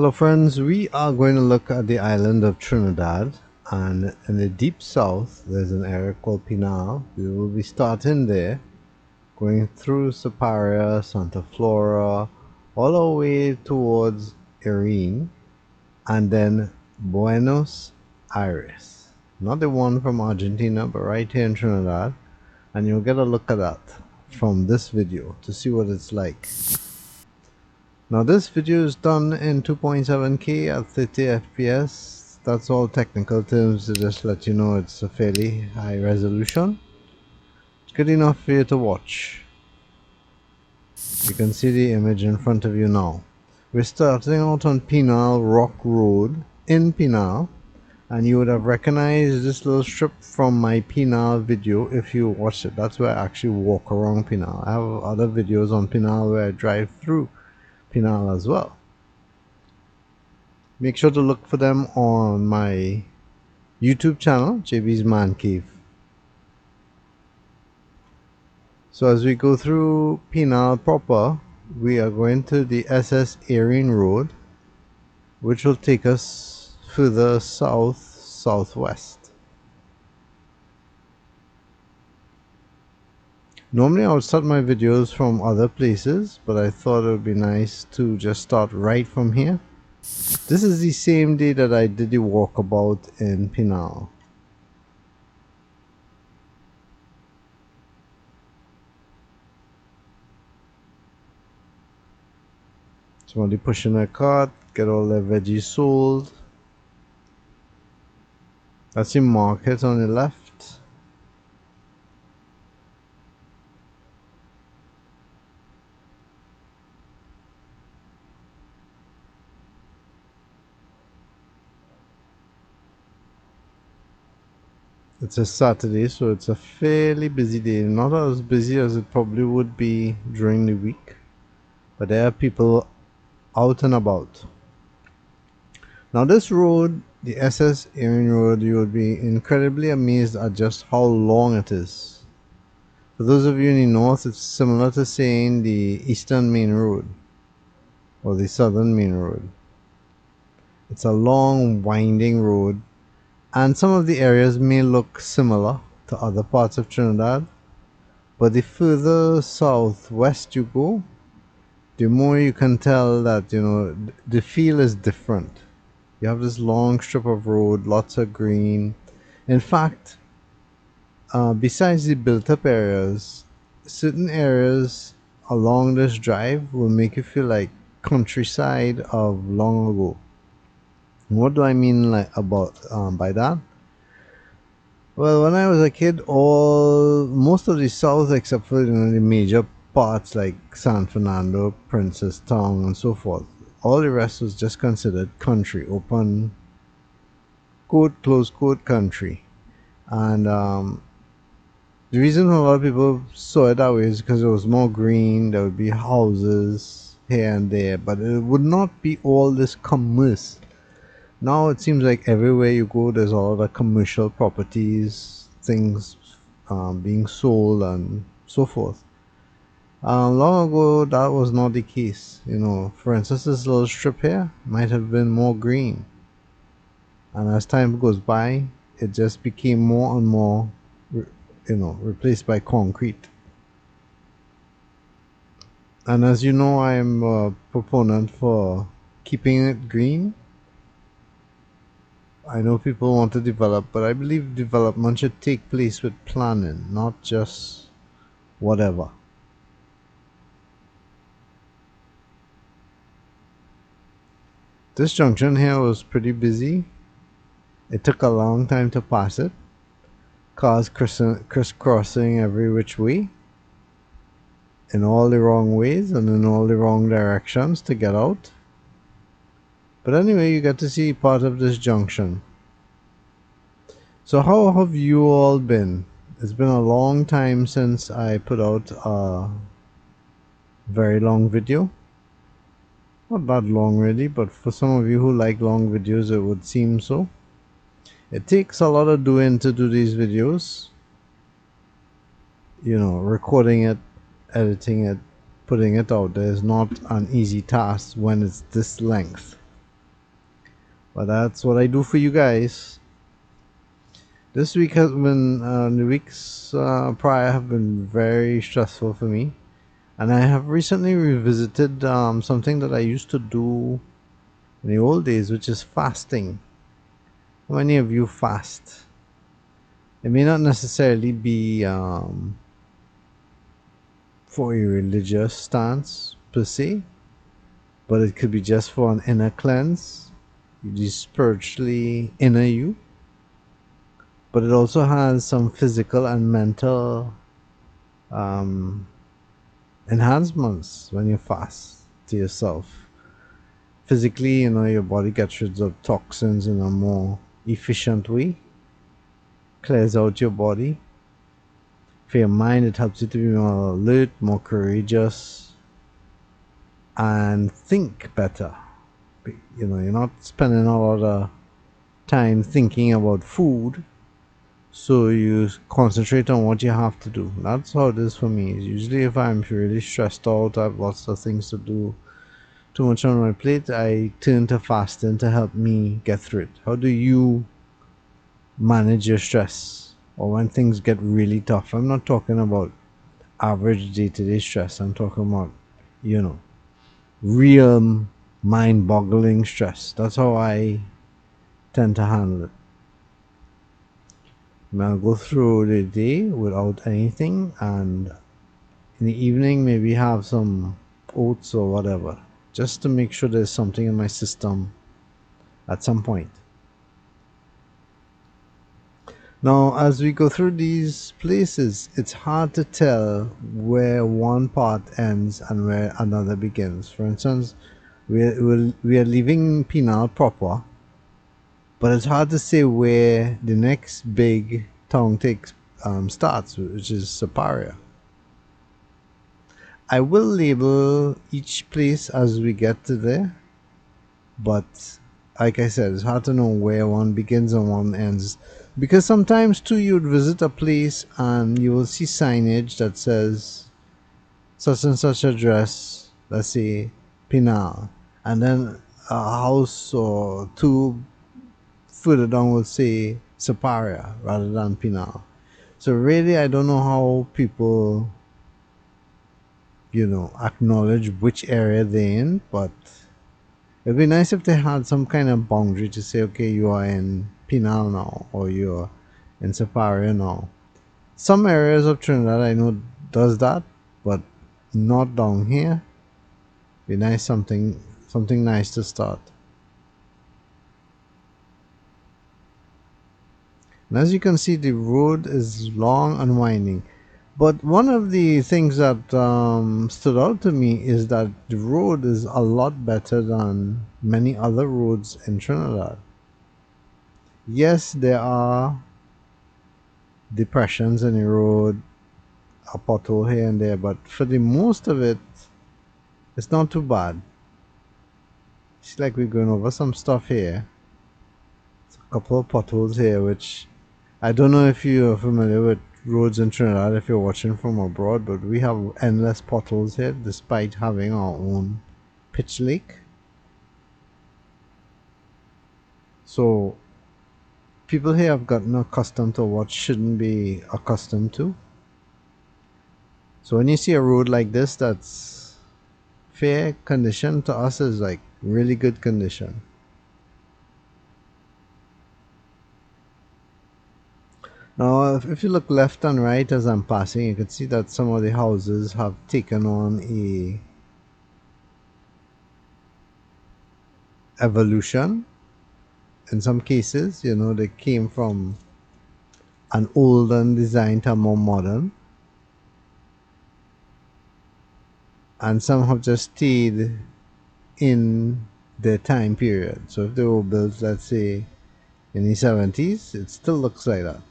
Hello friends, we are going to look at the island of Trinidad, and in the deep south there's an area called Penal. We will be starting there, going through Siparia, Santa Flora, all our way towards Erin, and then Buenos Ayres. Not the one from Argentina, but right here in Trinidad, and you'll get a look at that from this video to see what it's like. Now this video is done in 2.7K at 30 FPS. That's all technical terms to just let you know it's a fairly high resolution. It's good enough for you to watch. You can see the image in front of you now. We're starting out on Penal Rock Road in Penal, and you would have recognized this little strip from my Penal video if you watched it. That's where I actually walk around Penal. I have other videos on Penal where I drive through Penal as well. Make sure to look for them on my YouTube channel, JB's Man Cave. So as we go through Penal proper, we are going to the SS Erin Road, which will take us further southwest. Normally I would start my videos from other places, but I thought it would be nice to just start right from here. This is the same day that I did the walkabout in Penal. Somebody pushing a cart, get all their veggies sold. That's the market on the left. It's a Saturday, so it's a fairly busy day. Not as busy as it probably would be during the week, but there are people out and about. Now this road, the SS Erin Road, you would be incredibly amazed at just how long it is. For those of you in the north, it's similar to saying the Eastern Main Road or the Southern Main Road. It's a long winding road, and some of the areas may look similar to other parts of Trinidad, but the further southwest you go, the more you can tell that, the feel is different. You have this long strip of road, lots of green. In fact, besides the built up areas, certain areas along this drive will make you feel like countryside of long ago. What do I mean by that? Well, when I was a kid, most of the south, except for the major parts like San Fernando, Princess Town, and so forth, all the rest was just considered country, open quote close quote country. And the reason a lot of people saw it that way is because it was more green. There would be houses here and there, but it would not be all this commerce. Now it seems like everywhere you go there's all the commercial properties, things being sold and so forth. Long ago that was not the case. For instance, this little strip here might have been more green, and as time goes by it just became more and more replaced by concrete. And as you know, I am a proponent for keeping it green. I know people want to develop, but I believe development should take place with planning, not just whatever. This junction here was pretty busy. It took a long time to pass it. Cars crisscrossing every which way, in all the wrong ways and in all the wrong directions to get out. But anyway, you get to see part of this junction. So how have you all been? It's been a long time since I put out a very long video. Not that long really, but for some of you who like long videos it would seem so. It takes a lot of doing to do these videos. Recording it, editing it, putting it out there is not an easy task when it's this length. But that's what I do for you guys. This week has been, the weeks prior have been very stressful for me. And I have recently revisited something that I used to do in the old days, which is fasting. How many of you fast? It may not necessarily be for a religious stance per se, but it could be just for an inner cleanse. You spiritually inner you, but it also has some physical and mental um, enhancements when you fast to yourself. Physically, your body gets rid of toxins in a more efficient way, clears out your body. For your mind, it helps you to be more alert, more courageous, and think better. You're not spending a lot of time thinking about food, so you concentrate on what you have to do. That's how it is for me. Usually, if I'm really stressed out, I have lots of things to do, too much on my plate, I turn to fasting to help me get through it. How do you manage your stress or when things get really tough? I'm not talking about average day-to-day stress. I'm talking about, you know, real mind-boggling stress. That's how I tend to handle it. I'll go through the day without anything, and in the evening maybe have some oats or whatever, just to make sure there's something in my system at some point. Now, as we go through these places, it's hard to tell where one part ends and where another begins. For instance, we are leaving Penal proper, but it's hard to say where the next big town starts, which is Siparia. I will label each place as we get to there, but like I said, it's hard to know where one begins and one ends. Because sometimes too, you would visit a place and you will see signage that says such and such address, let's say Penal, and then a house or two further down will say Siparia rather than Penal. So really, I don't know how people, acknowledge which area they're in, but it'd be nice if they had some kind of boundary to say, okay, you are in Penal now, or you're in Siparia now. Some areas of Trinidad I know does that, but not down here. Be nice, something nice to start. And as you can see, the road is long and winding. But one of the things that stood out to me is that the road is a lot better than many other roads in Trinidad. Yes, there are depressions in the road, a pothole here and there, but for the most of it, it's not too bad. It's like we're going over some stuff here. It's a couple of potholes here, which I don't know if you are familiar with roads in Trinidad if you're watching from abroad, but we have endless potholes here despite having our own pitch lake. So people here have gotten accustomed to what shouldn't be accustomed to. So when you see a road like this that's fair condition, to us is like really good condition. Now if you look left and right as I'm passing, you can see that some of the houses have taken on a evolution. In some cases, they came from an olden design to a more modern, and some have just stayed in their time period. So if they were built, let's say, in the 70s, it still looks like that.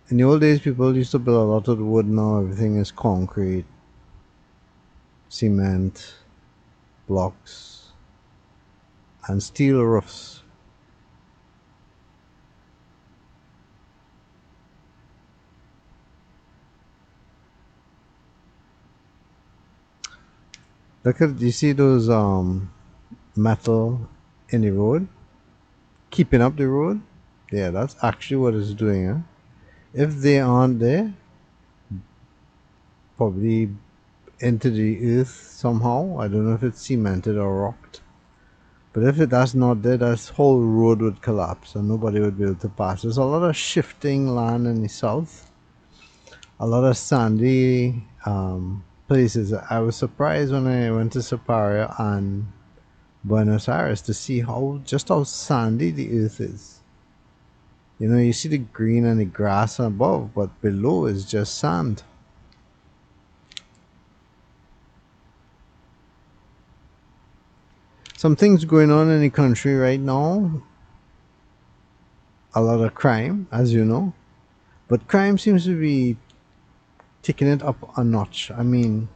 In the old days, people used to build a lot of wood. Now everything is concrete, cement, blocks, and steel roofs. Look at, you see those metal in the road, keeping up the road? Yeah, that's actually what it's doing. Huh? If they aren't there, probably into the earth somehow. I don't know if it's cemented or rocked. But if that's not there, that whole road would collapse and nobody would be able to pass. There's a lot of shifting land in the south, a lot of sandy places. I was surprised when I went to Siparia and Buenos Ayres to see how sandy the earth is. You know, you see the green and the grass above, but below is just sand. Some things going on in the country right now. A lot of crime, as you know, but crime seems to be taking it up a notch. I mean,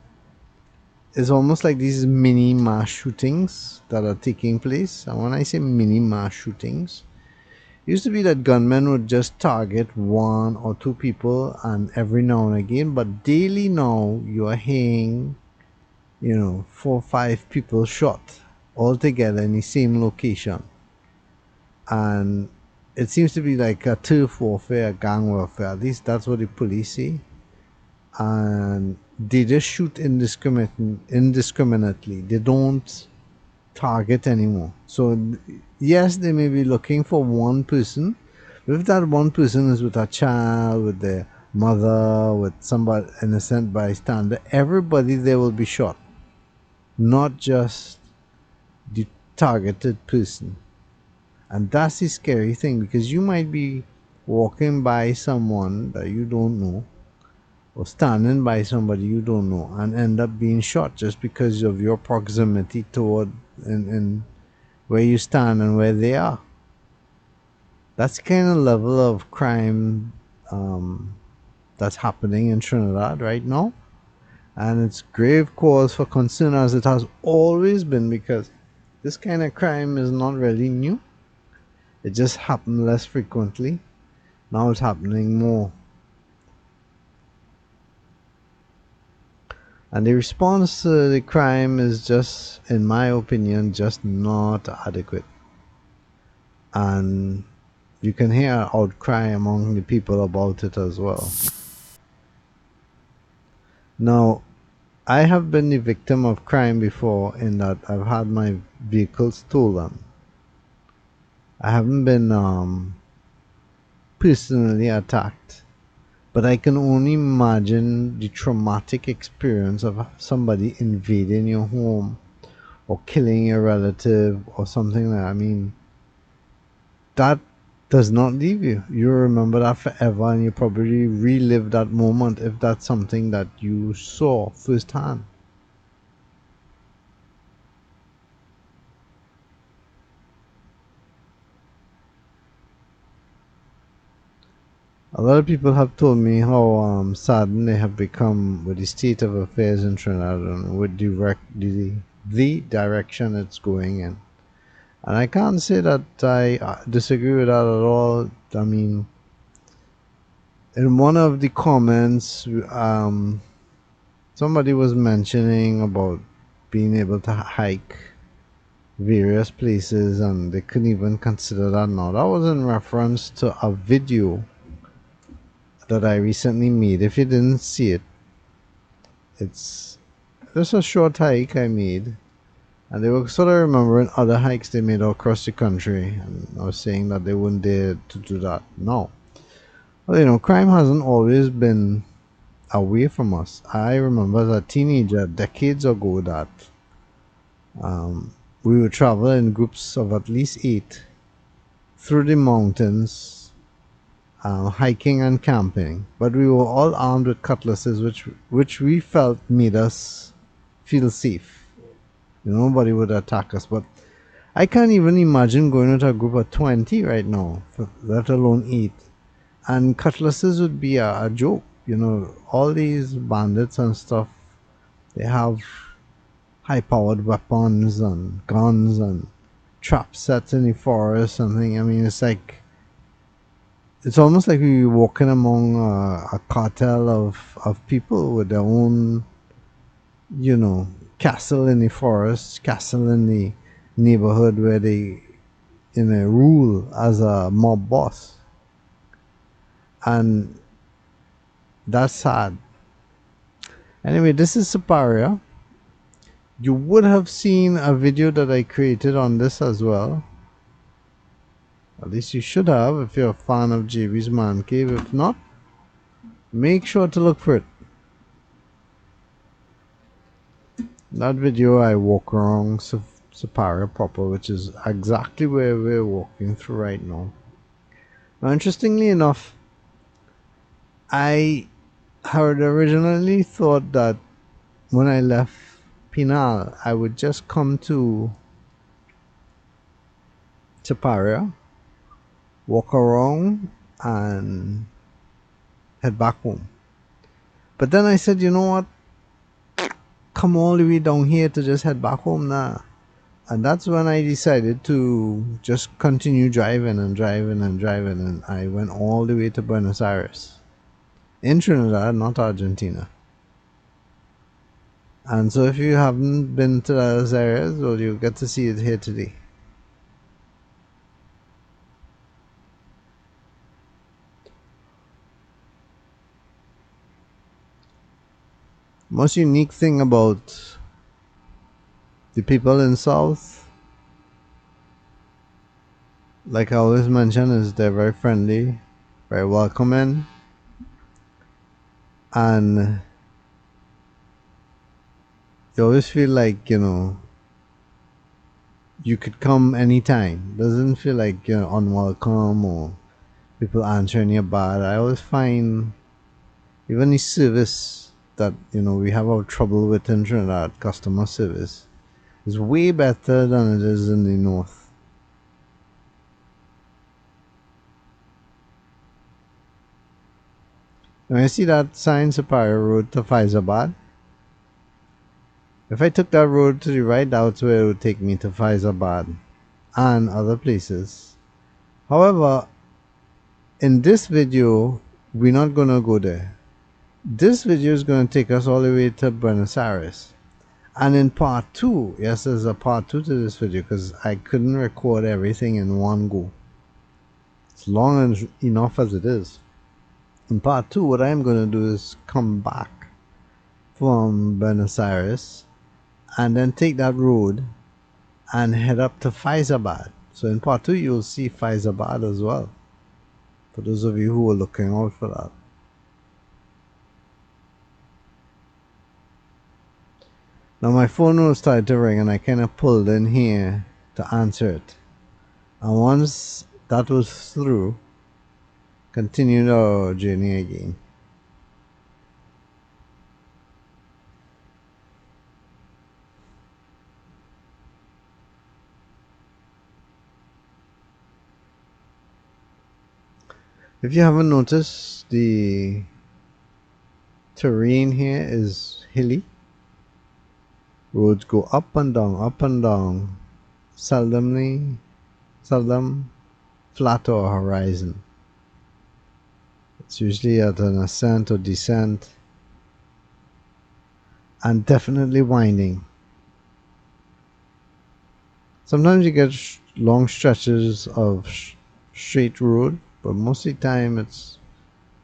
it's almost like these mini mass shootings that are taking place. And when I say mini mass shootings, it used to be that gunmen would just target one or two people and every now and again, but daily now you are hearing, you know, 4 or 5 people shot all together in the same location. And it seems to be like a turf warfare, a gang warfare. At least that's what the police say. And they just shoot indiscriminately. They don't target anymore. So yes, they may be looking for one person. But if that one person is with a child, with their mother, with somebody innocent bystander, everybody there will be shot, not just the targeted person. And that's the scary thing because you might be walking by someone that you don't know or standing by somebody you don't know and end up being shot just because of your proximity toward and where you stand and where they are. That's the kind of level of crime um, that's happening in Trinidad right now. And it's grave cause for concern as it has always been because this kind of crime is not really new. It just happened less frequently. Now it's happening more. And the response to the crime is just, in my opinion, just not adequate. And you can hear outcry among the people about it as well. Now, I have been the victim of crime before in that I've had my vehicle stolen. I haven't been personally attacked, but I can only imagine the traumatic experience of somebody invading your home or killing your relative or something like that. I mean, that does not leave you. You remember that forever and you probably relive that moment if that's something that you saw firsthand. A lot of people have told me how saddened they have become with the state of affairs in Trinidad and with the direction it's going in. And I can't say that I disagree with that at all. I mean, in one of the comments, somebody was mentioning about being able to hike various places and they couldn't even consider that now. That was in reference to a video that I recently made. If you didn't see it, it's just a short hike I made. And they were sort of remembering other hikes they made across the country. And I was saying that they wouldn't dare to do that. No. Well, you know, crime hasn't always been away from us. I remember as a teenager, decades ago, that um, we would travel in groups of at least 8 through the mountains, hiking and camping. But we were all armed with cutlasses, which we felt made us feel safe. You know, nobody would attack us. But I can't even imagine going with a group of 20 right now, let alone 8. And cutlasses would be a joke. You know, all these bandits and stuff, they have high powered weapons and guns and trap sets in the forest and thing. I mean, it's almost like we were walking among a cartel of people with their own, you know, castle in the forest, castle in the neighborhood where they rule as a mob boss. And that's sad. Anyway, this is Siparia. You would have seen a video that I created on this as well. At least you should have if you're a fan of JB's Man Cave. If not, make sure to look for it. That video I walk around Siparia proper, which is exactly where we're walking through right now. Now, interestingly enough, I had originally thought that when I left Penal, I would just come to Siparia, walk around, and head back home. But then I said, you know what? Come all the way down here to just head back home now. And that's when I decided to just continue driving and driving and driving, and I went all the way to Buenos Ayres. In Trinidad, not Argentina. And so if you haven't been to those areas, well, you get to see it here today. Most unique thing about the people in South, like I always mention, is they're very friendly, very welcoming, and you always feel like, you could come anytime. Doesn't feel like you're unwelcome or people answering you bad. I always find even the service that we have our trouble with in Trinidad, customer service, is way better than it is in the north. Now I see that sign, Siparia Road to Faizabad. If I took that road to the right, that's where it would take me to Faizabad and other places. However, in this video, we're not gonna go there. This video is going to take us all the way to Buenos Ayres. And in part 2, yes, there's a part 2 to this video because I couldn't record everything in one go. It's long enough as it is. In part 2, what I'm going to do is come back from Buenos Ayres and then take that road and head up to Faizabad. So in part 2, you'll see Faizabad as well, for those of you who are looking out for that. Now my phone will start to ring and I kind of pulled in here to answer it. And once that was through, continued our journey again. If you haven't noticed, the terrain here is hilly. Roads go up and down, seldom flat or horizon. It's usually at an ascent or descent, and definitely winding. Sometimes you get long stretches of straight road, but most of the time it's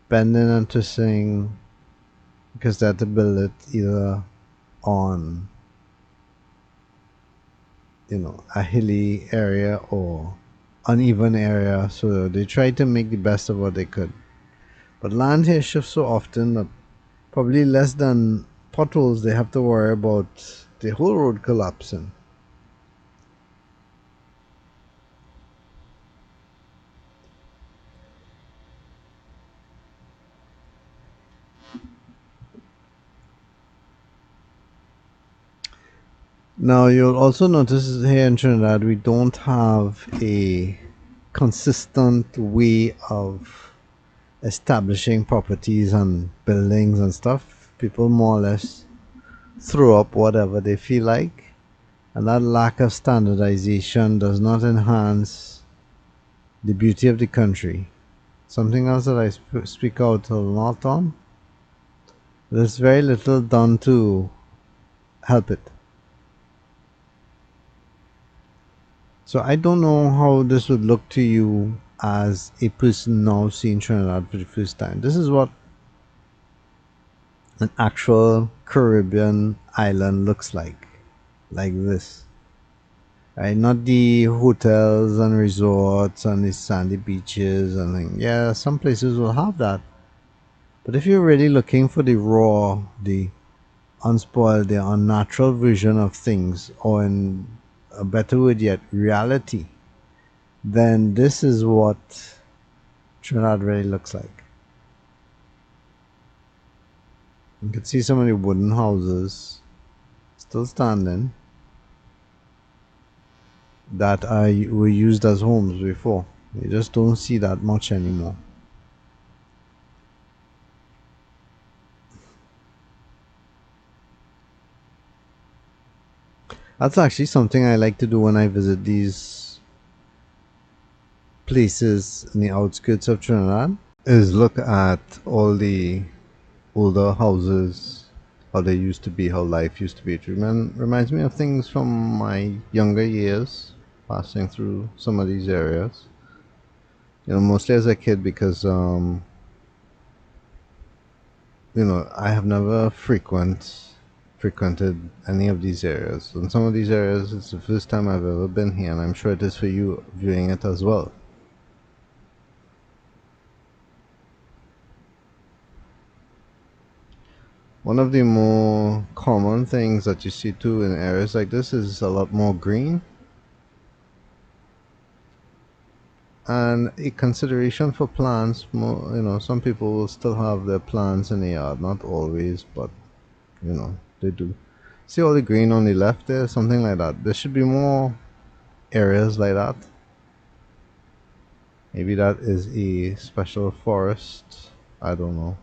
bending and twisting because they had to build it either on a hilly area or uneven area, so they tried to make the best of what they could. But land here shifts so often that probably less than potholes they have to worry about the whole road collapsing. Now you'll also notice here in Trinidad we don't have a consistent way of establishing properties and buildings and stuff. People more or less throw up whatever they feel like, and that lack of standardization does not enhance the beauty of the country. Something else that I speak out a lot on. There's very little done to help it. So I don't know how this would look to you as a person now seeing Trinidad for the first time. This is what an actual Caribbean island looks like this. Right? Not the hotels and resorts and the sandy beaches and things. Yeah, some places will have that. But if you're really looking for the raw, the unspoiled, the unnatural version of things, or in a better word yet, reality, then this is what Trinidad really looks like. You can see some of the wooden houses still standing that were used as homes before. You just don't see that much anymore. That's actually something I like to do when I visit these places in the outskirts of Trinidad, is look at all the older houses, how they used to be, how life used to be. It reminds me of things from my younger years, passing through some of these areas. Mostly as a kid because, I have never frequented any of these areas. In some of these areas, it's the first time I've ever been here, and I'm sure it is for you viewing it as well. One of the more common things that you see too in areas like this is a lot more green. And a consideration for plants, some people will still have their plants in the yard, not always, but they do. See all the green on the left there, something like that. There should be more areas like that. Maybe that is a special forest. I don't know.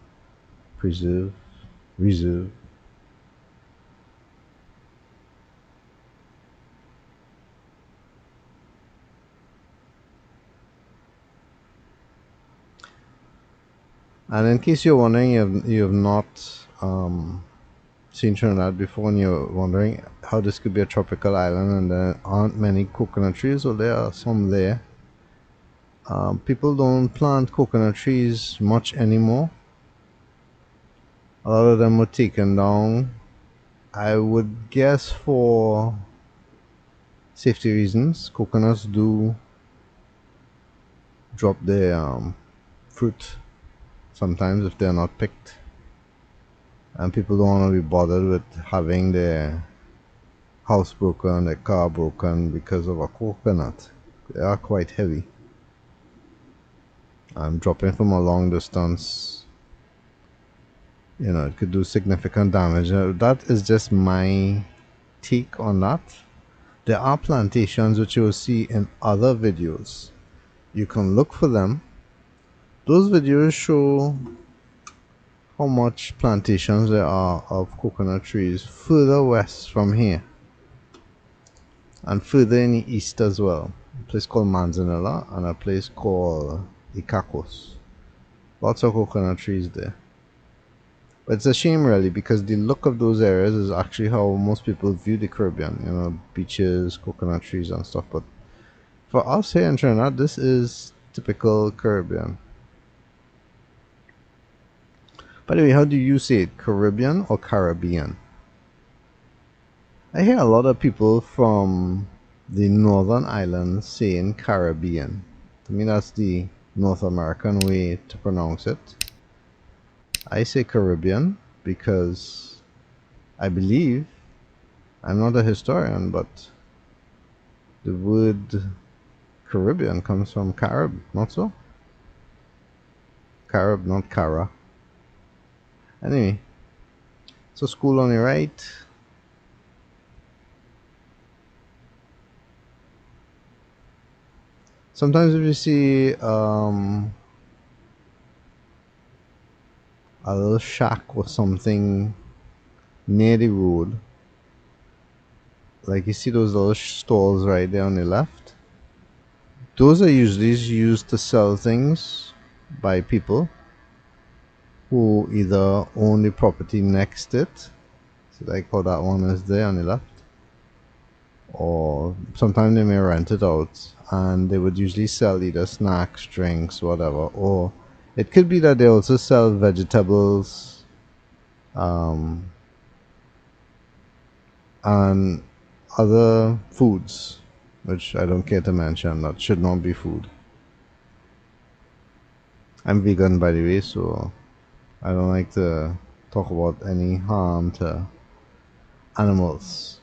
Preserve, reserve. And in case you're wondering, you have not seen Trinidad before, and you're wondering how this could be a tropical island and there aren't many coconut trees, well, there are some there. People don't plant coconut trees much anymore. A lot of them were taken down, I would guess, for safety reasons. Coconuts do drop their fruit sometimes if they're not picked, and people don't want to be bothered with having their house broken, their car broken because of a coconut. They are quite heavy. Dropping from a long distance, it could do significant damage. That is just my take on that. There are plantations which you will see in other videos. You can look for them. Those videos show how much plantations there are of coconut trees further west from here and further in the east as well. A place called Manzanilla and a place called Icacos. Lots of coconut trees there. But it's a shame really, because the look of those areas is actually how most people view the Caribbean. Beaches, coconut trees and stuff. But for us here in Trinidad, this is typical Caribbean. By the way, how do you say it? Caribbean or Caribbean? I hear a lot of people from the northern islands saying Caribbean. To me, that's the North American way to pronounce it. I say Caribbean because I believe, I'm not a historian, but the word Caribbean comes from Carib, not so? Carib, not Cara. Anyway, so school on the right. Sometimes if you see a little shack or something near the road, like you see those little stalls right there on the left, those are usually used to sell things by people who either own the property next to it, so like how that one is there on the left, or sometimes they may rent it out, and they would usually sell either snacks, drinks, whatever, or it could be that they also sell vegetables, um, and other foods, which I don't care to mention, that should not be food. I'm vegan, by the way, so I don't like to talk about any harm to animals.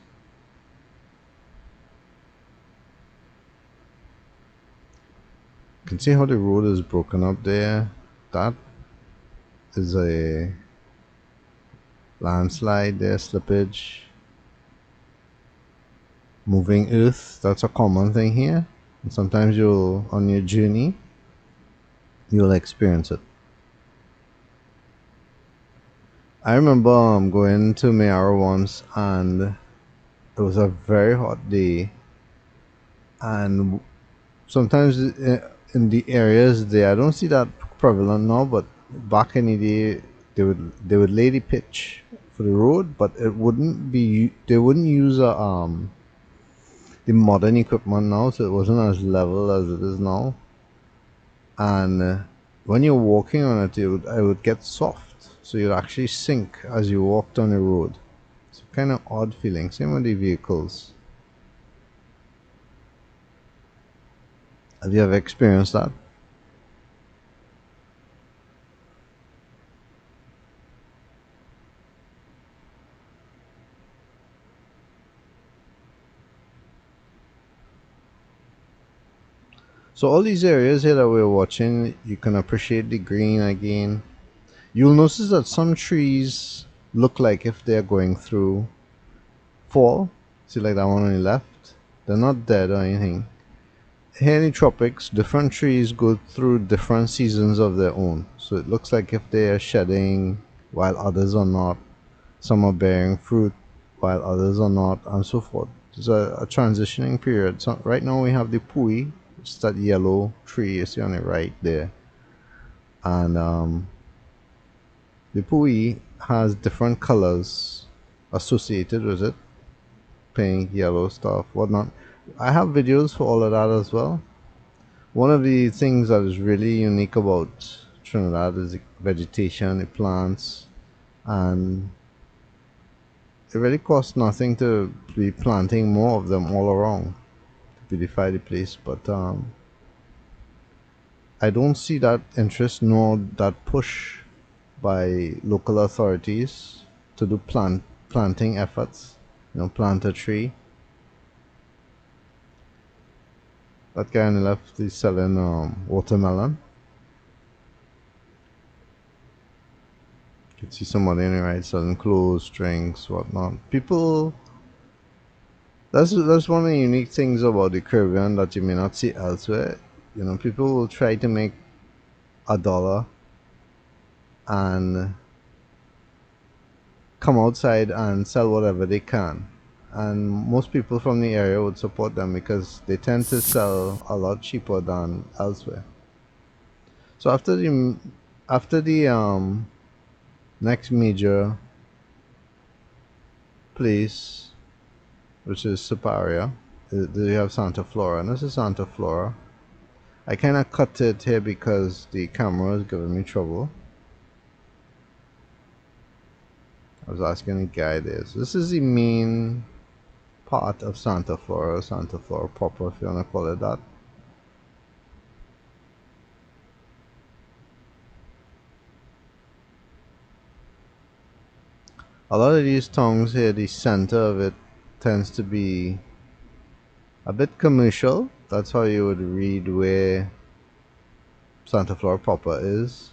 You can see how the road is broken up there. That is a landslide there, slippage, moving earth. That's a common thing here. And sometimes you'll, on your journey, you'll experience it. I remember going to Mayara once, and it was a very hot day, and sometimes in the areas there, I don't see that prevalent now, but back in the day, they would lay the pitch for the road, but it wouldn't be they wouldn't use the modern equipment now, so it wasn't as level as it is now. And when you're walking on it, I would get soft, so you'd actually sink as you walked on the road. It's kind of odd feeling. Same with the vehicles. Have you ever experienced that? So all these areas here that we're watching, you can appreciate the green again. You'll notice that some trees look like if they're going through fall. See, like that one on the left? They're not dead or anything. Here in the tropics, different trees go through different seasons of their own. So it looks like if they are shedding while others are not. Some are bearing fruit while others are not, and so forth. It's a transitioning period. So right now we have the pui, which is that yellow tree you see on the right there. And the pui has different colors associated with it, pink, yellow stuff, whatnot. I have videos for all of that as well. One of the things that is really unique about Trinidad is the vegetation, the plants, and it really costs nothing to be planting more of them all around to beautify the place. But I don't see that interest nor that push by local authorities to do planting efforts. Plant a tree. That guy on the left is selling watermelon. You can see somebody on the right selling clothes, drinks, whatnot. People. That's one of the unique things about the Caribbean that you may not see elsewhere. People will try to make $1 and come outside and sell whatever they can. And most people from the area would support them because they tend to sell a lot cheaper than elsewhere. So after the next major place, which is Siparia, you have Santa Flora, and this is Santa Flora. I kind of cut it here because the camera is giving me trouble. I was asking the guy this. This is the main part of Santa Flora proper, if you want to call it that. A lot of these towns here, the center of it tends to be a bit commercial. That's how you would read where Santa Flora proper is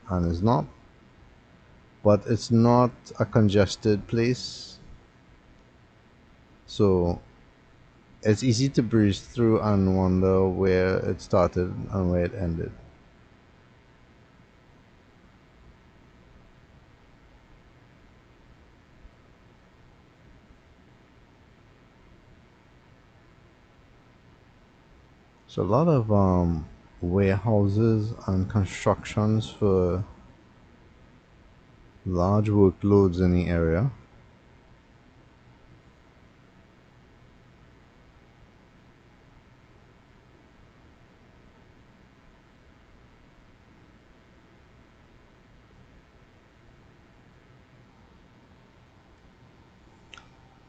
and is not. But it's not a congested place. So it's easy to breeze through and wonder where it started and where it ended. So a lot of warehouses and constructions for large workloads in the area.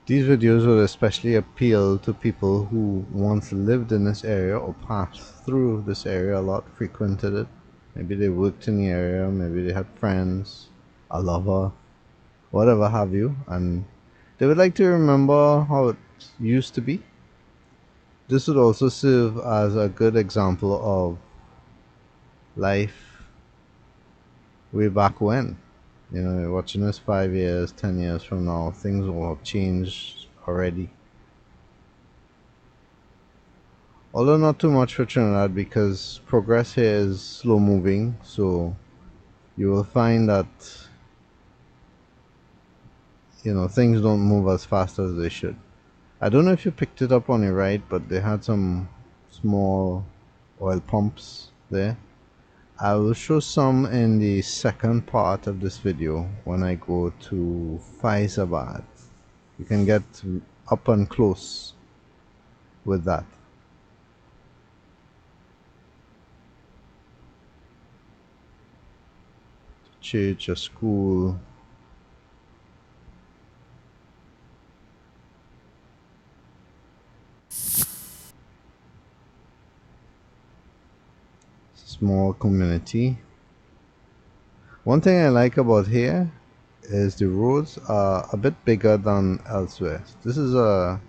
These videos would especially appeal to people who once lived in this area or passed through this area a lot, frequented it. Maybe they worked in the area, maybe they had friends, a lover, whatever have you, and they would like to remember how it used to be. This would also serve as a good example of life way back when. You know, you're watching this 5 years, 10 years from now, things will have changed already. Although not too much for Trinidad because progress here is slow moving, so you will find that things don't move as fast as they should. I don't know if you picked it up on your right, but they had some small oil pumps there. I will show some in the second part of this video when I go to Faizabad. You can get up and close with that. Church, a school. Small community. One thing I like about here is the roads are a bit bigger than elsewhere. This is a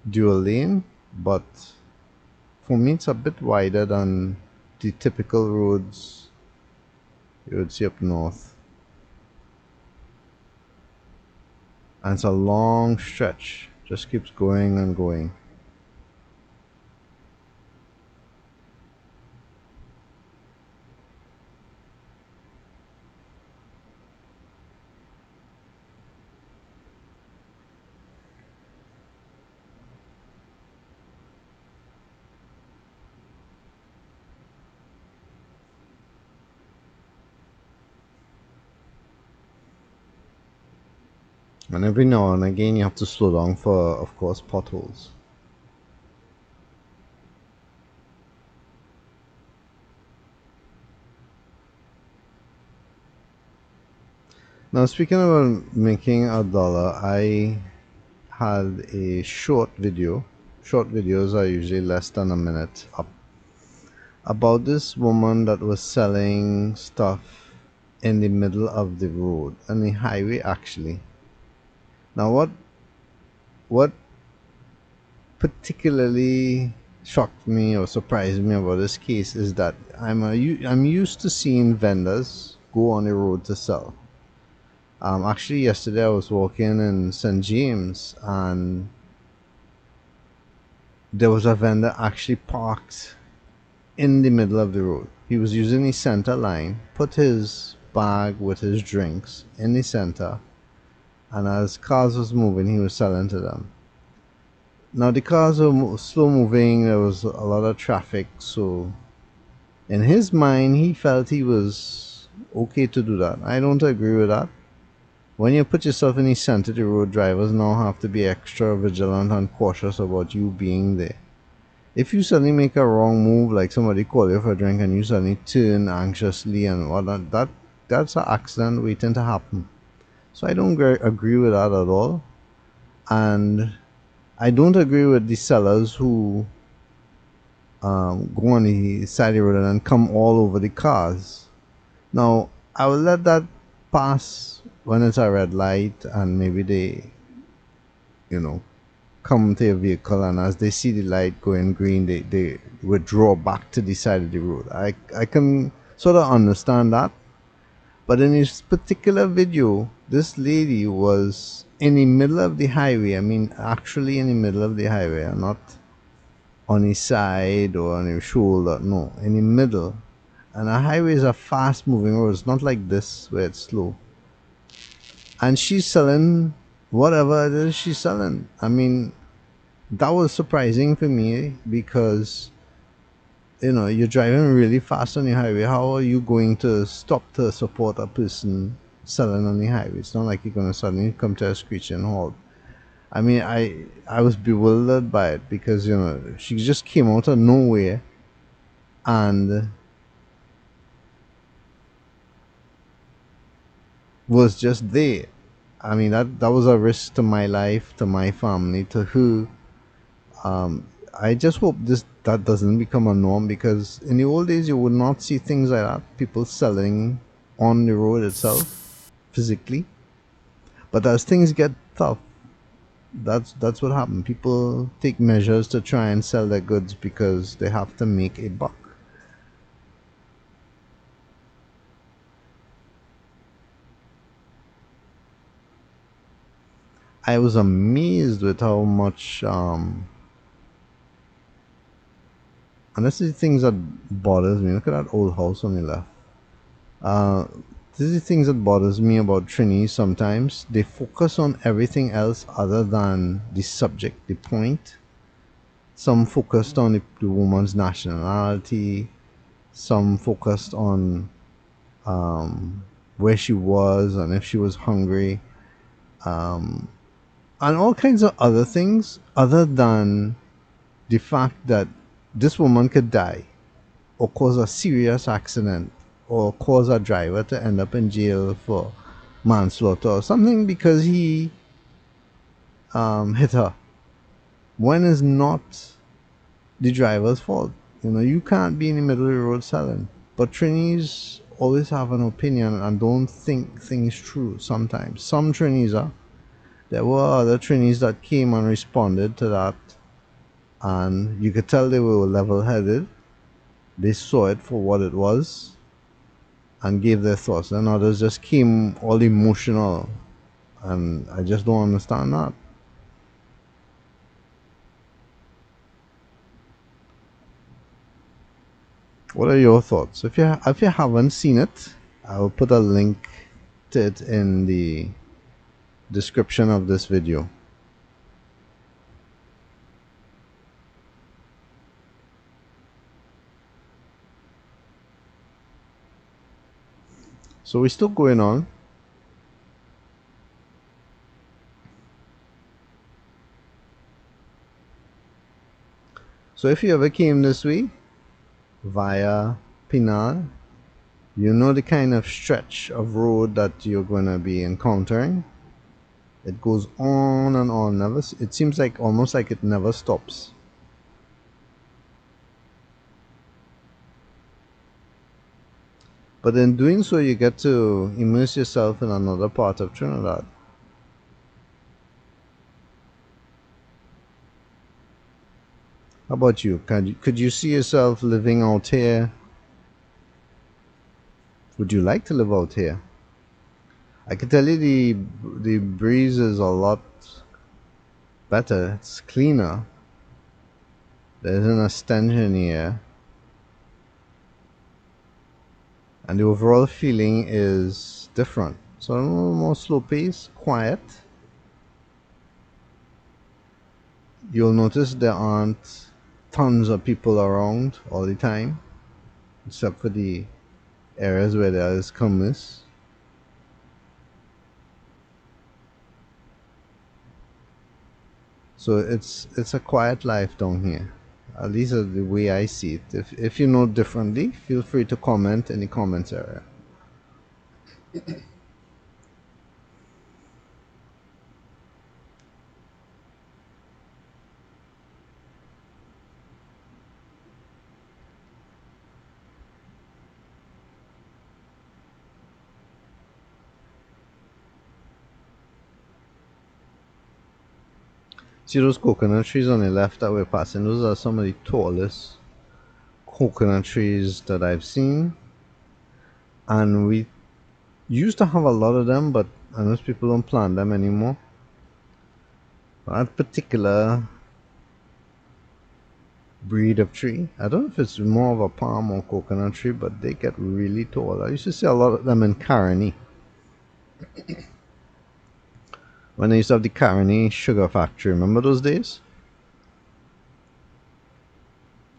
dual lane, but for me it's a bit wider than the typical roads you would see up north. And it's a long stretch, just keeps going and going. And every now and again you have to slow down for, of course, potholes. Now, speaking about making $1, I had a short video. Short videos are usually less than a minute up, about this woman that was selling stuff in the middle of the road, on the highway actually. Now what particularly shocked me or surprised me about this case is that I'm used to seeing vendors go on the road to sell. Actually, yesterday I was walking in St. James and there was a vendor actually parked in the middle of the road. He was using the center line, put his bag with his drinks in the center, and as cars was moving, he was selling to them. Now the cars were slow moving, there was a lot of traffic, so in his mind he felt he was okay to do that. I don't agree with that. When you put yourself in the center of the road, drivers now have to be extra vigilant and cautious about you being there. If you suddenly make a wrong move, like somebody call you for a drink and you suddenly turn anxiously and whatnot, that's an accident waiting to happen. So I don't agree with that at all. And I don't agree with the sellers who go on the side of the road and come all over the cars. Now, I will let that pass when it's a red light and maybe they, come to your vehicle, and as they see the light going green, they withdraw back to the side of the road. I can sort of understand that. But in this particular video, this lady was in the middle of the highway. I mean, actually in the middle of the highway, not on the side or on the shoulder. No, in the middle. And a highway is a fast moving road. It's not like this where it's slow. And she's selling whatever it is she's selling. I mean, that was surprising for me because you're driving really fast on the highway. How are you going to stop to support a person selling on the highway? It's not like you're going to suddenly come to a screeching halt. I mean, I was bewildered by it because she just came out of nowhere and was just there. I mean, that was a risk to my life, to my family, to who. Um, I just hope that doesn't become a norm, because in the old days you would not see things like that. People selling on the road itself physically, but as things get tough, that's what happened. People take measures to try and sell their goods because they have to make a buck. I was amazed with how much, and this is the things that bothers me. Look at that old house on the left. Uh, this is the things that bothers me about Trini. Sometimes they focus on everything else other than the subject, the point. Some focused on the woman's nationality. Some focused on um, where she was and if she was hungry, um, and all kinds of other things other than the fact that this woman could die or cause a serious accident or cause a driver to end up in jail for manslaughter or something because he hit her. When is not the driver's fault? You know, you can't be in the middle of the road selling. But trainees always have an opinion and don't think things through sometimes. Some trainees are. There were other trainees that came and responded to that, and you could tell they were level headed. They saw it for what it was and gave their thoughts. And others just came all emotional, and I just don't understand that. What are your thoughts? If you haven't seen it, I will put a link to it in the description of this video. So we're still going on. So if you ever came this way via Penal, you know the kind of stretch of road that you're going to be encountering. It goes on and on. It seems like almost like it never stops. But in doing so, you get to immerse yourself in another part of Trinidad. How about you? Could you see yourself living out here? Would you like to live out here? I can tell you the breeze is a lot better. It's cleaner. There isn't a stench in here, and the overall feeling is different. So a little more slow pace, quiet. You'll notice there aren't tons of people around all the time, except for the areas where there is calmness. So it's a quiet life down here. At least the way I see it. If you know differently, feel free to comment in the comments area. See those coconut trees on the left that we're passing? Those are some of the tallest coconut trees that I've seen. And we used to have a lot of them, but I know people don't plant them anymore. That particular breed of tree, I don't know if it's more of a palm or coconut tree, but they get really tall. I used to see a lot of them in TRINI. When I used to have the TRINI sugar factory, remember those days?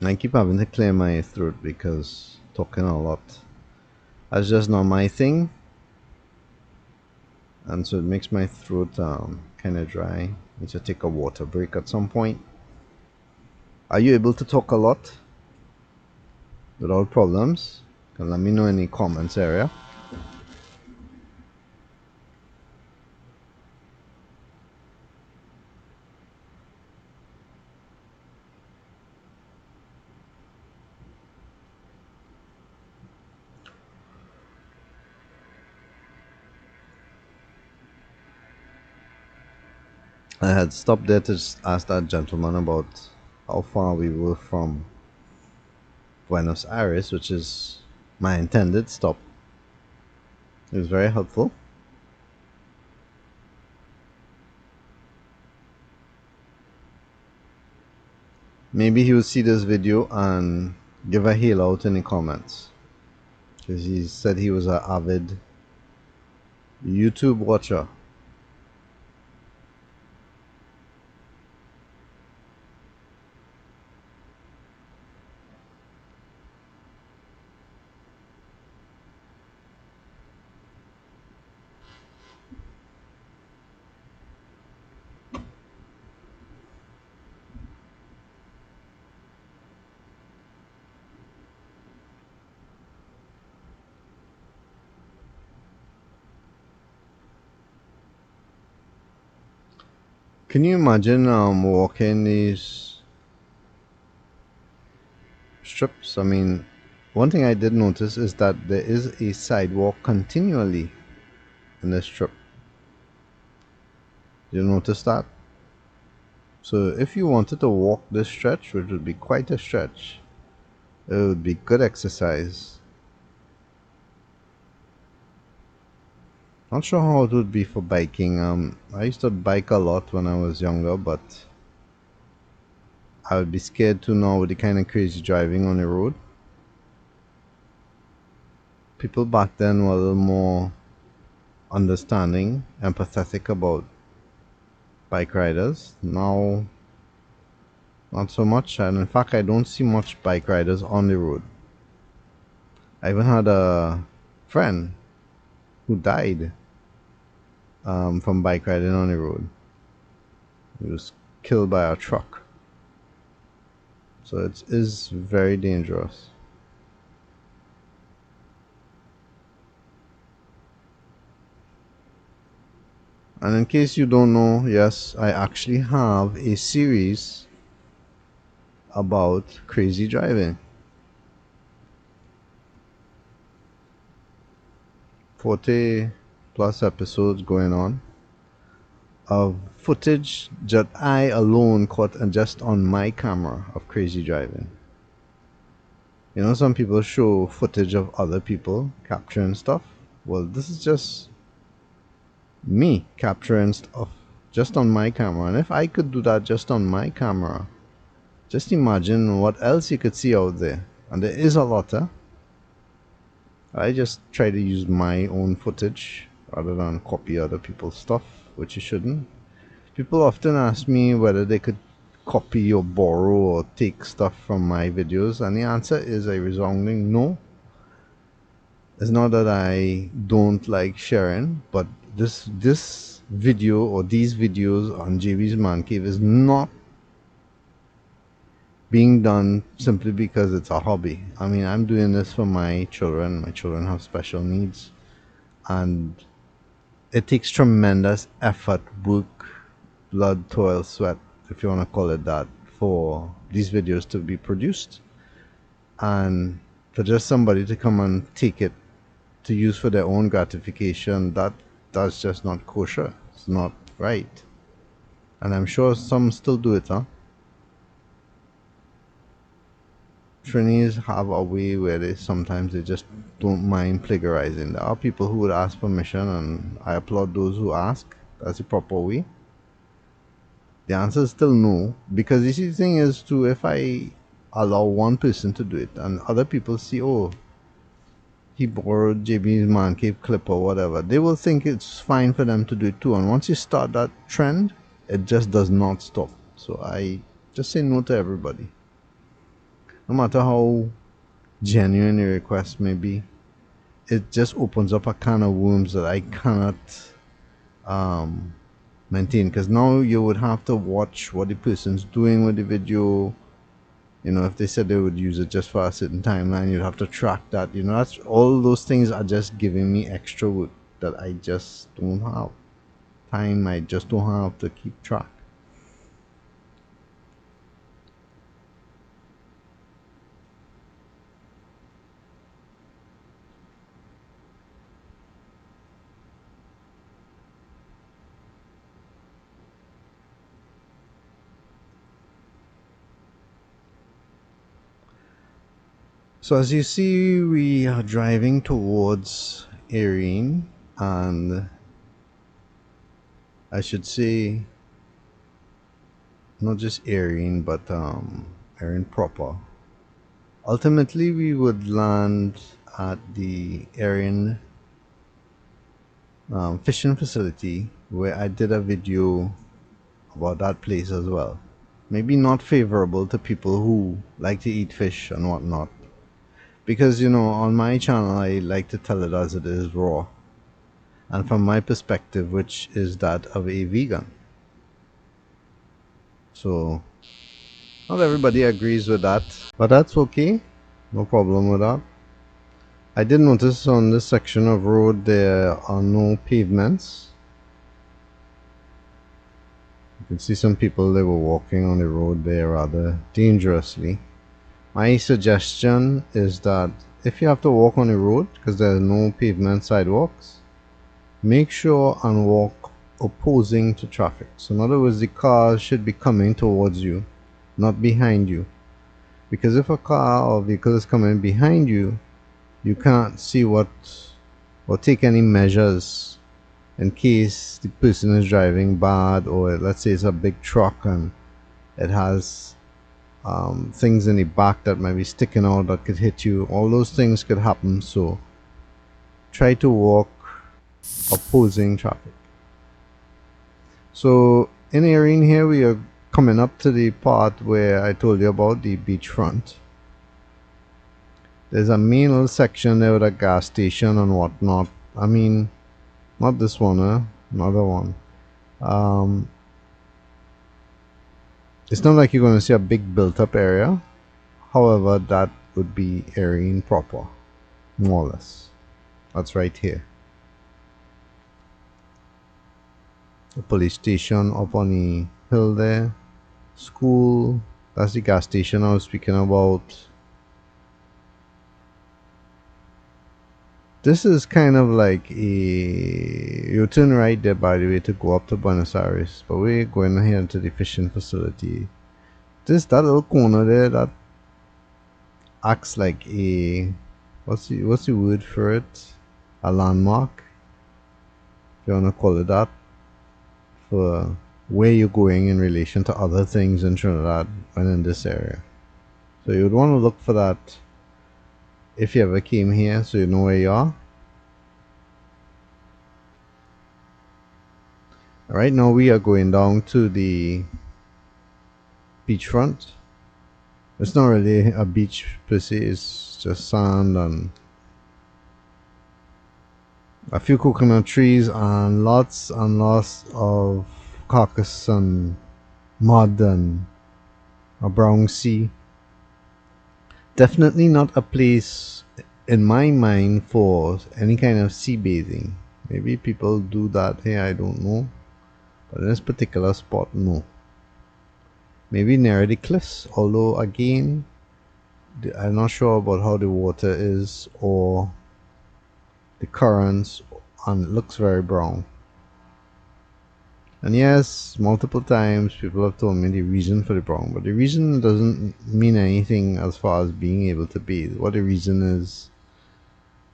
I keep having to clear my throat because talking a lot. That's just not my thing, and so it makes my throat kind of dry. I need to take a water break at some point. Are you able to talk a lot without problems? Let me know in the comments area. I had stopped there to just ask that gentleman about how far we were from Buenos Ayres, which is my intended stop. It was very helpful. Maybe he will see this video and give a hail out in the comments. Because he said he was an avid YouTube watcher. Can you imagine walking these strips? I mean, one thing I did notice is that there is a sidewalk continually in this strip. You notice that? So if you wanted to walk this stretch, which would be quite a stretch, it would be good exercise. Not sure how it would be for biking. I used to bike a lot when I was younger, but I would be scared to now with the kind of crazy driving on the road. People back then were a little more understanding, empathetic about bike riders. Now, not so much. And in fact, I don't see much bike riders on the road. I even had a friend who died from bike riding on the road. He was killed by a truck. So it is very dangerous. And in case you don't know, yes, I actually have a series about crazy driving. 40 plus episodes going on of footage that I alone caught and just on my camera of crazy driving. You know, some people show footage of other people capturing stuff. Well, this is just me capturing stuff just on my camera. And if I could do that just on my camera, just imagine what else you could see out there. And there is a lot, huh? I just try to use my own footage rather than copy other people's stuff, which you shouldn't. People often ask me whether they could copy or borrow or take stuff from my videos, and the answer is a resounding no. It's not that I don't like sharing, but this video or these videos on JB's Man Cave is not being done simply because it's a hobby. I mean, I'm doing this for my children. My children have special needs, and it takes tremendous effort, work, blood, toil, sweat, if you want to call it that, for these videos to be produced. And for just somebody to come and take it to use for their own gratification, that's just not kosher. It's not right. And I'm sure some still do it, huh? Trinis have a way where they just don't mind plagiarizing. There are people who would ask permission, and I applaud those who ask. That's the proper way. The answer is still no, because you see, the thing is too, if I allow one person to do it and other people see, oh, he borrowed JB's man cave clip or whatever, they will think it's fine for them to do it too. And once you start that trend, it just does not stop. So I just say no to everybody, no matter how genuine your request may be. It just opens up a can of worms that I cannot um, maintain, because now you would have to watch what the person's doing with the video. You know, if they said they would use it just for a certain timeline, you'd have to track that. You know, that's all those things are just giving me extra work that I just don't have time. I just don't have to keep track. So as you see, we are driving towards Erin, and I should say not just Erin, but Erin proper. Ultimately, we would land at the Erin fishing facility where I did a video about that place as well. Maybe not favorable to people who like to eat fish and whatnot. Because, on my channel, I like to tell it as it is raw. And from my perspective, which is that of a vegan. So, not everybody agrees with that. But that's okay. No problem with that. I did notice on this section of road there are no pavements. You can see some people, they were walking on the road there rather dangerously. My suggestion is that if you have to walk on the road because there are no pavement sidewalks, make sure and walk opposing to traffic. So in other words, the cars should be coming towards you, not behind you. Because if a car or vehicle is coming behind you, you can't see what or take any measures in case the person is driving bad, or let's say it's a big truck and it has things in the back that might be sticking out that could hit you. All those things could happen, so try to walk opposing traffic. So in Erin here, we are coming up to the part where I told you about the beachfront. There's a main little section there with a gas station and whatnot. I mean, not this one, another one. It's not like you're going to see a big built-up area. However, that would be Erin proper, more or less. That's right here. The police station up on the hill there. School. That's the gas station I was speaking about. This is kind of like a... You turn right there, by the way, to go up to Buenos Ayres. But we're going here into the fishing facility. That little corner there, that acts like a... What's the word for it? A landmark, if you want to call it that, for where you're going in relation to other things in Trinidad and in this area. So you would want to look for that if you ever came here, so you know where you are. Right now we are going down to the beachfront. It's not really a beach per se, it's just sand and a few coconut trees and lots of carcass and mud and a brown sea. Definitely not a place in my mind for any kind of sea bathing. Maybe people do that here, I don't know, but in this particular spot, no. Maybe near the cliffs, although again I'm not sure about how the water is or the currents, and it looks very brown. And yes, multiple times people have told me the reason for the brown, but the reason doesn't mean anything as far as being able to bathe. What the reason is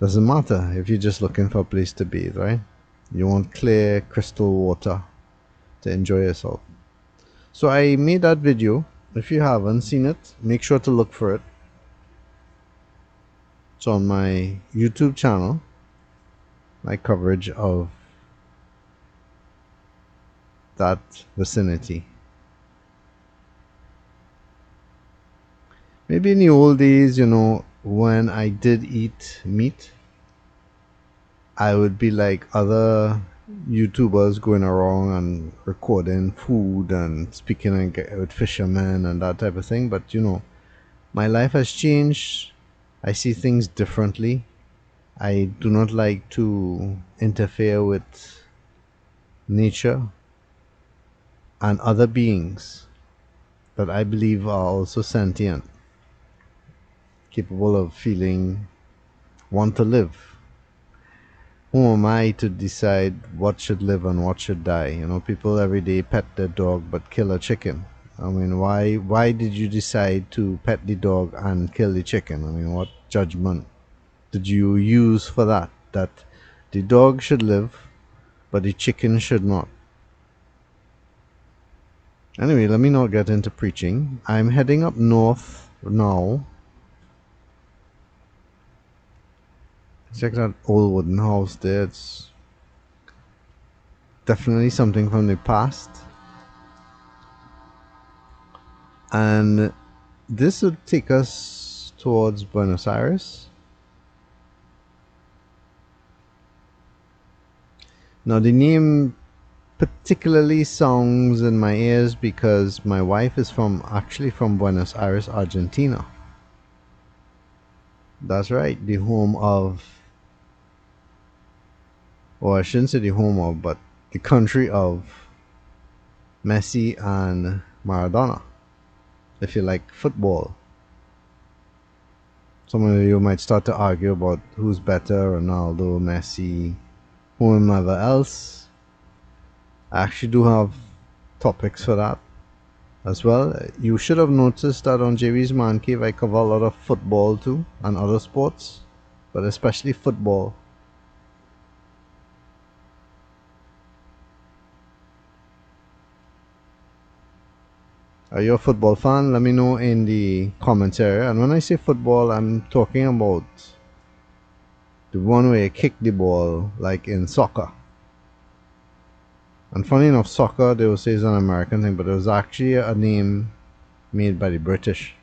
doesn't matter if you're just looking for a place to bathe, right? You want clear crystal water to enjoy yourself. So I made that video. If you haven't seen it, make sure to look for it. It's on my YouTube channel, my coverage of that vicinity. Maybe in the old days, when I did eat meat, I would be like other YouTubers going around and recording food and speaking with fishermen and that type of thing. But my life has changed. I see things differently. I do not like to interfere with nature and other beings that I believe are also sentient, capable of feeling, want to live. Who am I to decide what should live and what should die? People every day pet their dog but kill a chicken. I mean, why did you decide to pet the dog and kill the chicken? I mean, what judgment did you use for that? That the dog should live, but the chicken should not. Anyway, let me not get into preaching. I'm heading up north now. Check that old wooden house there. It's definitely something from the past. And this would take us towards Buenos Aires. Now the name particularly sounds in my ears because my wife is actually from Buenos Aires, Argentina. That's right, the home of, or I shouldn't say the home of, but the country of Messi and Maradona, if you like football. Some of you might start to argue about who's better, Ronaldo, Messi, whomever else. I actually do have topics for that as well. You should have noticed that on JV's Man Cave I cover a lot of football too and other sports, but especially football. Are you a football fan? Let me know in the comments area. And when I say football, I'm talking about the one where you kick the ball, like in soccer. And funny enough, soccer, they will say is an American thing, but it was actually a name made by the British.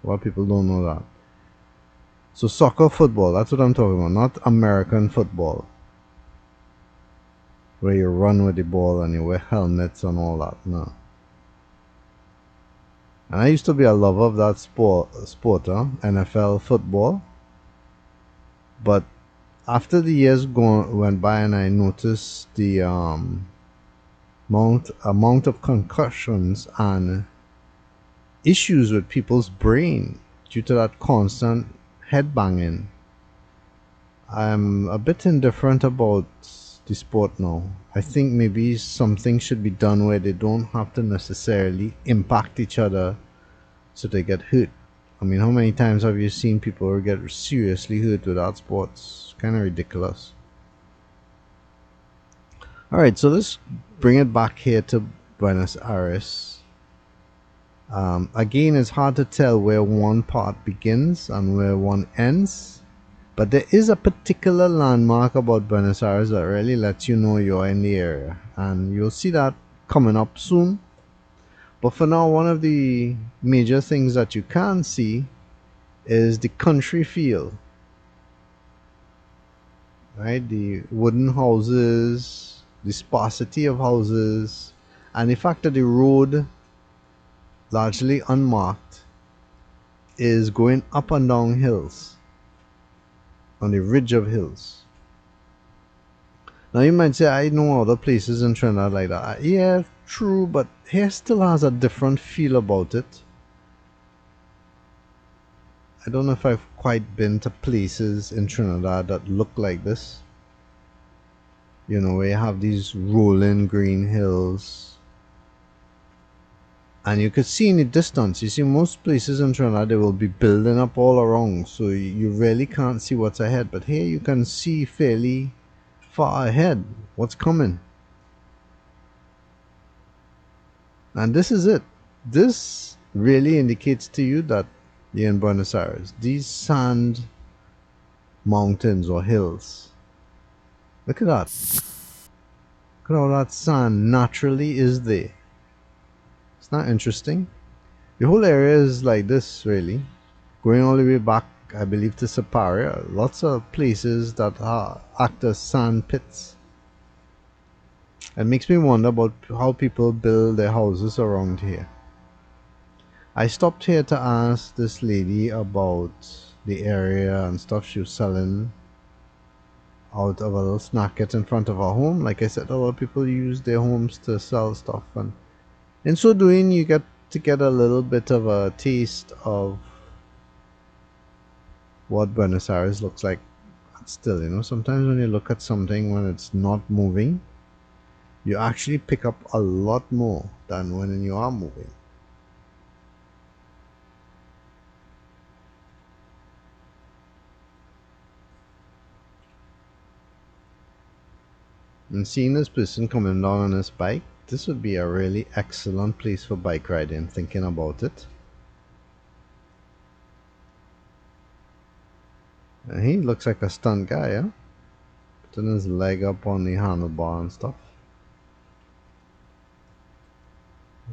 A lot of people don't know that. So soccer, football, that's what I'm talking about, not American football, where you run with the ball and you wear helmets and all that. No. And I used to be a lover of that sport, NFL football. But after the years went by and I noticed the amount of concussions and issues with people's brain due to that constant head banging, I'm a bit indifferent about the sport now. I think maybe something should be done where they don't have to necessarily impact each other so they get hurt. I mean, how many times have you seen people get seriously hurt without sports? Kind of ridiculous. Alright, so let's bring it back here to Buenos Aires. Again, it's hard to tell where one part begins and where one ends. But there is a particular landmark about Buenos Aires that really lets you know you're in the area. And you'll see that coming up soon. But for now, one of the major things that you can see is the country feel. Right? The wooden houses, the sparsity of houses, and the fact that the road, largely unmarked, is going up and down hills, on the ridge of hills. Now you might say, I know other places in Trinidad like that. Yeah, true, but here still has a different feel about it. I don't know if I've quite been to places in Trinidad that look like this. You know, where you have these rolling green hills. And you could see in the distance, you see most places in Trinidad, they will be building up all around. So you really can't see what's ahead. But here you can see fairly far ahead what's coming. And this is it. This really indicates to you that you're in Buenos Aires. These sand mountains or hills. Look at that. Look at how that sand naturally is there. It's not interesting. The whole area is like this, really. Going all the way back, I believe, to Siparia. Lots of places that act as sand pits. It makes me wonder about how people build their houses around here. I stopped here to ask this lady about the area and stuff. She was selling out of a little snacket in front of her home. Like I said, a lot of people use their homes to sell stuff, and in so doing you get to get a little bit of a taste of what Buenos Aires looks like. But still, you know, sometimes when you look at something when it's not moving, you actually pick up a lot more than when you are moving. And seeing this person coming down on his bike, this would be a really excellent place for bike riding, thinking about it. And he looks like a stunt guy, yeah? Putting his leg up on the handlebar and stuff.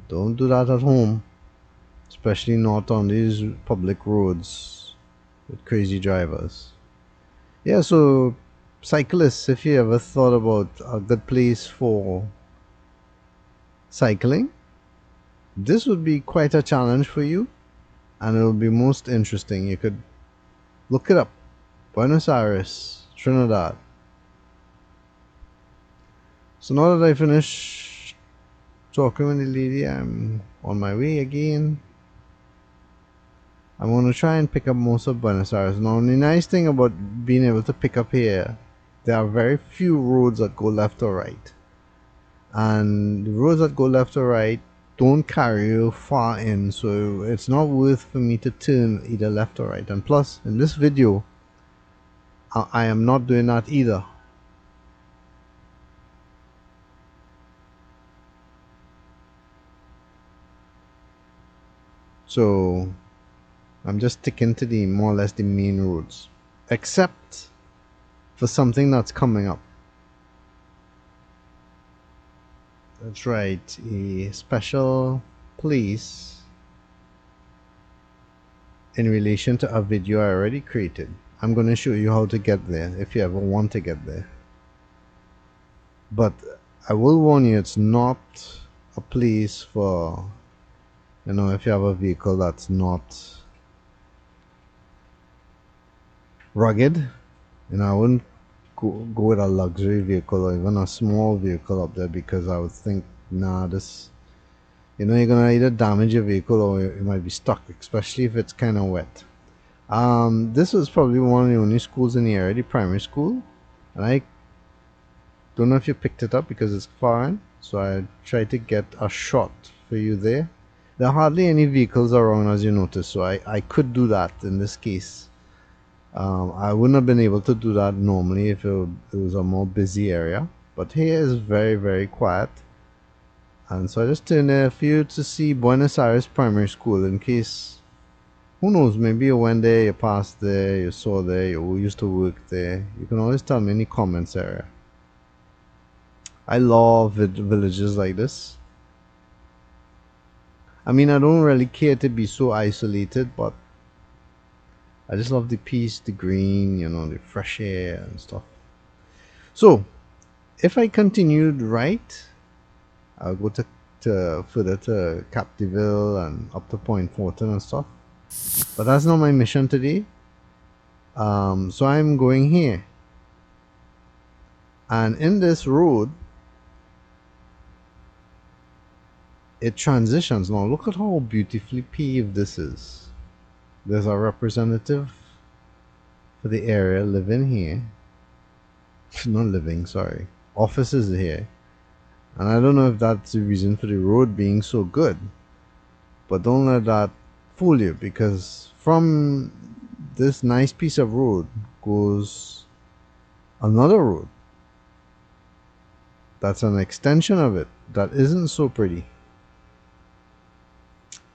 Don't do that at home. Especially not on these public roads with crazy drivers. Yeah, so cyclists, if you ever thought about a good place for cycling, this would be quite a challenge for you, and it will be most interesting. You could look it up. Buenos Ayres, Trinidad. So now that I finished talking with the lady, I'm on my way again. I'm going to try and pick up most of Buenos Aires. Now, the nice thing about being able to pick up here, there are very few roads that go left or right. And the roads that go left or right don't carry you far in, so it's not worth for me to turn either left or right. And plus, in this video, I am not doing that either. So I'm just sticking to the more or less the main roads, except for something that's coming up. That's right, a special place in relation to a video I already created. I'm going to show you how to get there if you ever want to get there. But I will warn you, it's not a place for, you know, if you have a vehicle that's not rugged. You know, I wouldn't go with a luxury vehicle or even a small vehicle up there, because I would think, nah, this, you know, you're gonna either damage your vehicle or you might be stuck, especially if it's kind of wet. This was probably one of the only schools in the area, the primary school, and I don't know if you picked it up because it's foreign, so I tried to get a shot for you there. There are hardly any vehicles around, as you notice, so I could do that in this case. I wouldn't have been able to do that normally if it was a more busy area, but here is very, very quiet. And so I just turned there for you to see Buenos Aires Primary School, in case, who knows, maybe you went there, you passed there, you saw there, you used to work there. You can always tell me in the comments area. I love villages like this. I mean, I don't really care to be so isolated, but I just love the peace, the green, you know, the fresh air and stuff. So, if I continued right, I'll go to further to Capdeville and up to Point Fortin and stuff. But that's not my mission today. So I'm going here. And in this road, it transitions. Now look at how beautifully paved this is. There's a representative for the area living here. Not living, sorry. Offices here. And I don't know if that's the reason for the road being so good. But don't let that fool you, because from this nice piece of road goes another road. That's an extension of it that isn't so pretty.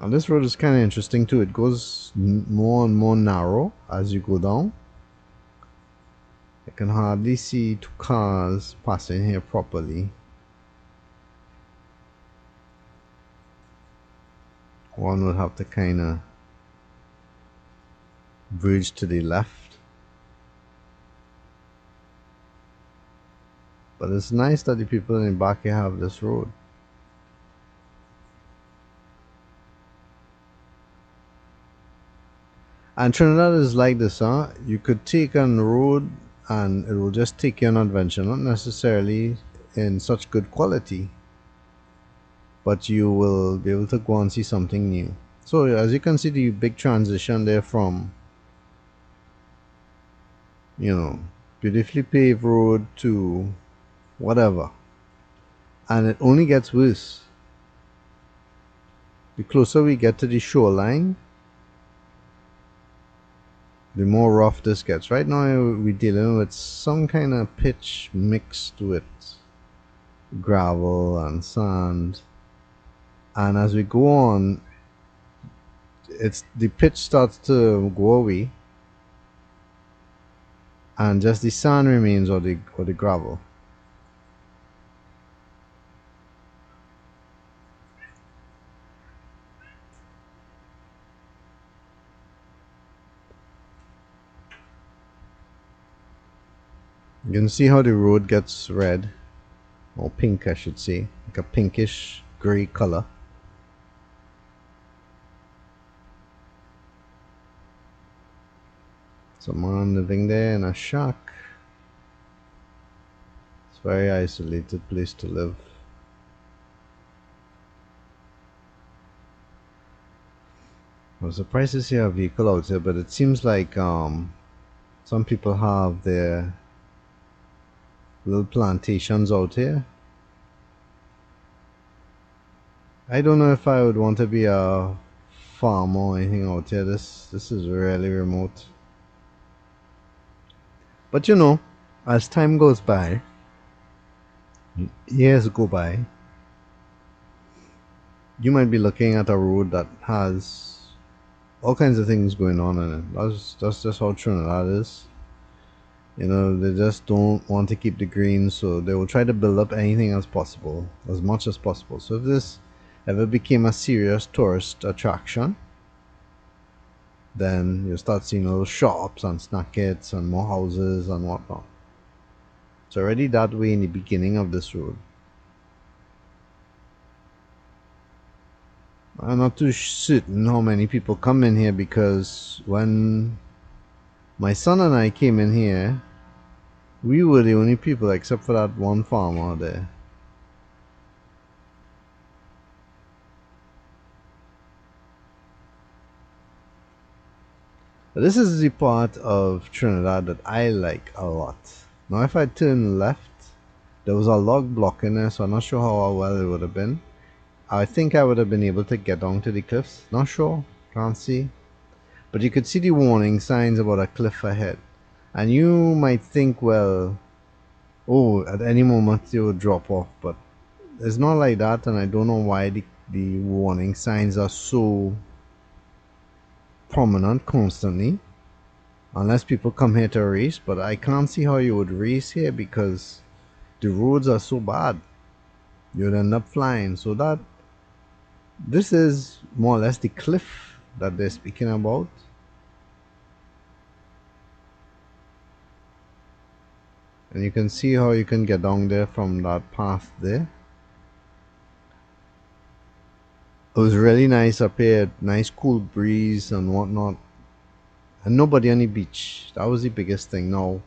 And this road is kind of interesting too. It goes more and more narrow as you go down. I can hardly see two cars passing here properly. One would have to kind of bridge to the left. But it's nice that the people in the back here have this road. And Trinidad is like this, huh? You could take on the road and it will just take you on an adventure, not necessarily in such good quality, but you will be able to go and see something new. So as you can see, the big transition there from, you know, beautifully paved road to whatever. And it only gets worse. The closer we get to the shoreline, the more rough this gets. Right now we're dealing with some kind of pitch mixed with gravel and sand. And as we go on, it's the pitch starts to go away, and just the sand remains, or the gravel. You can see how the road gets red, or pink I should say, like a pinkish gray color. Someone living there in a shack. It's a very isolated place to live. I was surprised to see a vehicle out here, but it seems like some people have their little plantations out here. I don't know if I would want to be a farmer or anything out here. This is really remote. But you know, as time goes by, years go by, you might be looking at a road that has all kinds of things going on in it. That's just how Trinidad is. You know, they just don't want to keep the green, so they will try to build up anything as possible, as much as possible. So if this ever became a serious tourist attraction, then you'll start seeing little shops and snackets and more houses and whatnot. It's already that way in the beginning of this road. I'm not too certain how many people come in here, because when my son and I came in here, we were the only people except for that one farmer there. But this is the part of Trinidad that I like a lot. Now if I turn left, there was a log block in there, so I'm not sure how well it would have been. I think I would have been able to get down to the cliffs. Not sure, can't see. But you could see the warning signs about a cliff ahead. And you might think, well, oh, at any moment it will drop off. But it's not like that, and I don't know why the warning signs are so prominent constantly. Unless people come here to race, but I can't see how you would race here because the roads are so bad. You'd end up flying. So that this is more or less the cliff that they're speaking about. And you can see how you can get down there from that path there. It was really nice up here, nice cool breeze and whatnot. And nobody on the beach. That was the biggest thing. Now,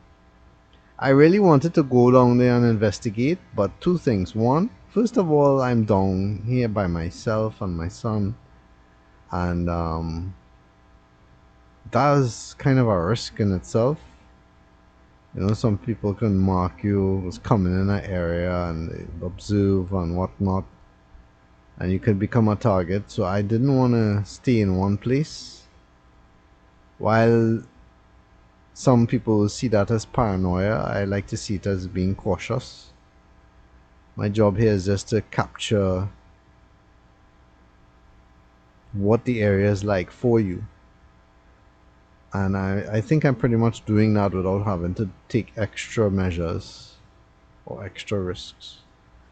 I really wanted to go down there and investigate, but two things. One, first of all, I'm down here by myself and my son. And that's kind of a risk in itself. You know, some people can mark you as coming in an area and they observe and whatnot, and you could become a target. So I didn't want to stay in one place. While some people see that as paranoia, I like to see it as being cautious. My job here is just to capture what the area is like for you. And I think I'm pretty much doing that without having to take extra measures or extra risks.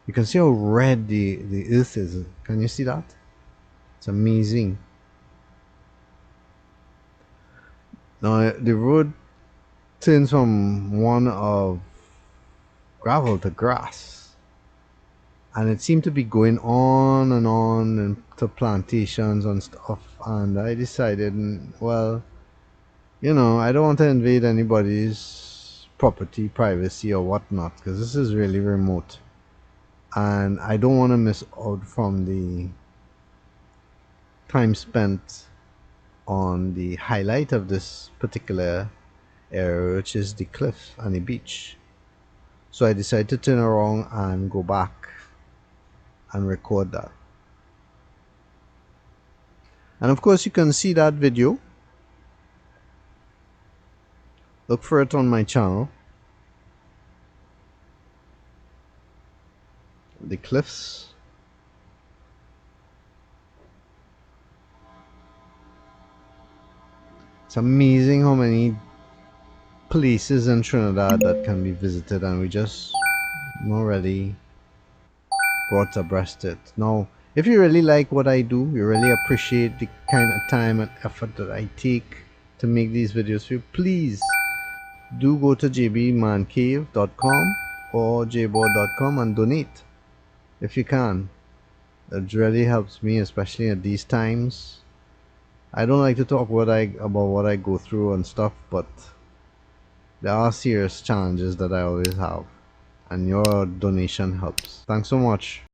You can see how red the earth is. Can you see that? It's amazing. Now the road turns from one of gravel to grass. And it seemed to be going on and on into plantations and stuff. And I decided, well, you know, I don't want to invade anybody's property, privacy, or whatnot, because this is really remote. And I don't want to miss out from the time spent on the highlight of this particular area, which is the cliff and the beach. So I decided to turn around and go back and record that. And of course you can see that video. Look for it on my channel. the cliffs. It's amazing how many places in Trinidad that can be visited, and we just not really brought abreast it. Now, if you really like what I do, you really appreciate the kind of time and effort that I take to make these videos for you, please do go to jbmancave.com or jboard.com and donate if you can. That really helps me, especially at these times. I don't like to talk about what I go through and stuff, but there are serious challenges that I always have, and your donation helps. Thanks so much.